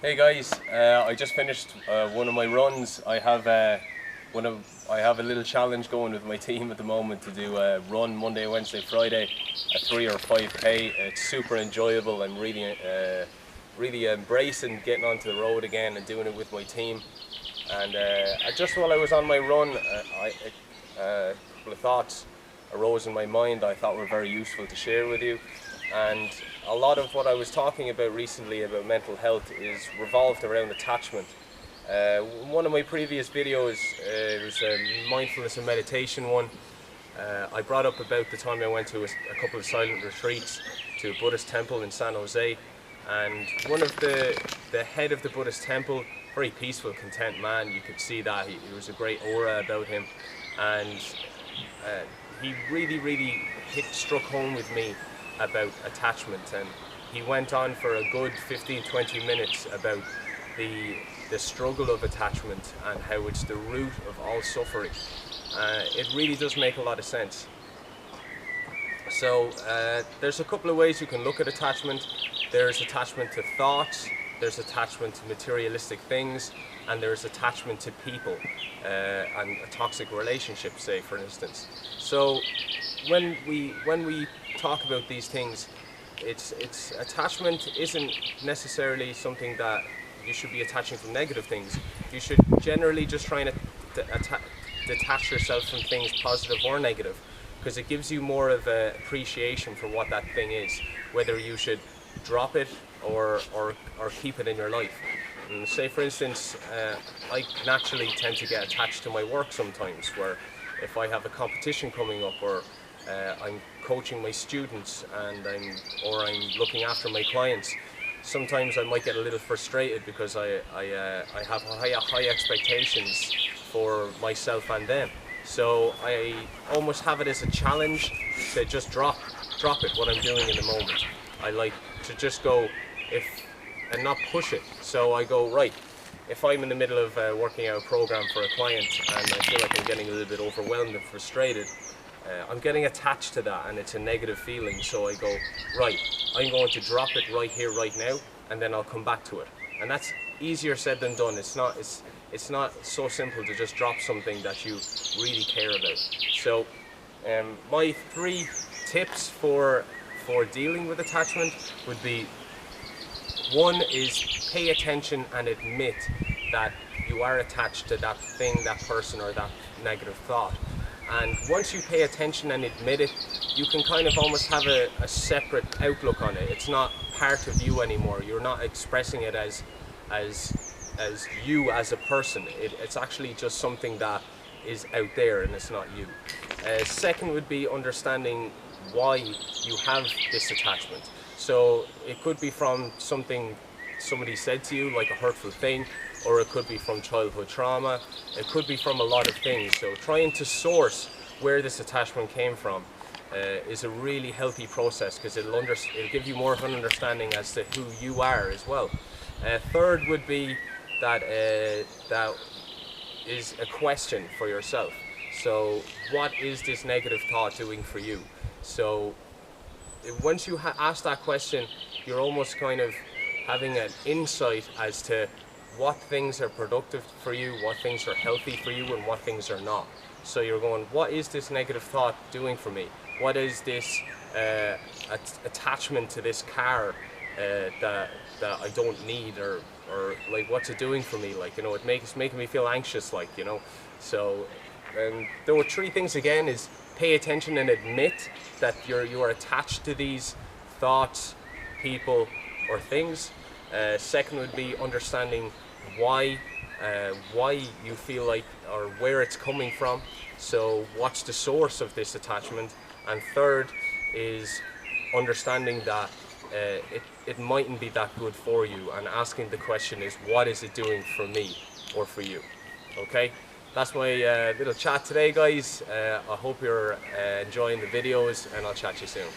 Hey guys, I just finished one of my runs. I have a little challenge going with my team at the moment to do a run Monday, Wednesday, Friday, a 3 or 5k. It's super enjoyable. I'm really embracing getting onto the road again and doing it with my team. And just while I was on my run, a couple of thoughts arose in my mind I thought were very useful to share with you. And a lot of what I was talking about recently about mental health is revolved around attachment. One of my previous videos, it was a mindfulness and meditation one. I brought up about the time I went to a couple of silent retreats to a Buddhist temple in San Jose, and one of the head of the Buddhist temple, very peaceful, content man. You could see that he was a great aura about him, and he really struck home with me about attachment. And he went on for a good 15-20 minutes about the struggle of attachment and how it's the root of all suffering. It really does make a lot of sense. So there's a couple of ways you can look at attachment. There's attachment to thoughts, there's attachment to materialistic things, and there's attachment to people and a toxic relationship, say, for instance. So when we talk about these things, it's attachment isn't necessarily something that you should be attaching from negative things. You should generally just try and detach yourself from things positive or negative, because it gives you more of an appreciation for what that thing is, whether you should drop it or keep it in your life. And say, for instance, I naturally tend to get attached to my work sometimes, where if I have a competition coming up, or I'm coaching my students and I'm looking after my clients, sometimes I might get a little frustrated because I have high expectations for myself and them. So I almost have it as a challenge to just drop it, what I'm doing in the moment. I like to just go and not push it. So I go, right, if I'm in the middle of working out a program for a client and I feel like I'm getting a little bit overwhelmed and frustrated, I'm getting attached to that and it's a negative feeling. So I go, right, I'm going to drop it right here, right now, and then I'll come back to it. And that's easier said than done. It's not so simple to just drop something that you really care about. So my 3 tips for dealing with attachment would be: 1 is pay attention and admit that you are attached to that thing, that person, or that negative thought. And once you pay attention and admit it, you can kind of almost have a separate outlook on it. It's not part of you anymore. You're not expressing it as you as a person. It's actually just something that is out there and it's not you. Second would be understanding why you have this attachment. So it could be from something somebody said to you, like a hurtful thing, or it could be from childhood trauma. It could be from a lot of things. So trying to source where this attachment came from is a really healthy process, because it'll give you more of an understanding as to who you are as well. Third would be that is a question for yourself. So what is this negative thought doing for you? So once you ask that question, you're almost kind of having an insight as to what things are productive for you, what things are healthy for you, and what things are not. So you're going, what is this negative thought doing for me? What is this attachment to this car that I don't need, or like, what's it doing for me? Like, it's making me feel anxious, like, So there were 3 things again: is pay attention and admit that you are attached to these thoughts, people, or things. Second would be understanding why you feel like, or where it's coming from. So what's the source of this attachment? And third is understanding that it mightn't be that good for you, and asking the question is, what is it doing for me or for you? Okay, that's my little chat today, guys. I hope you're enjoying the videos, and I'll chat to you soon.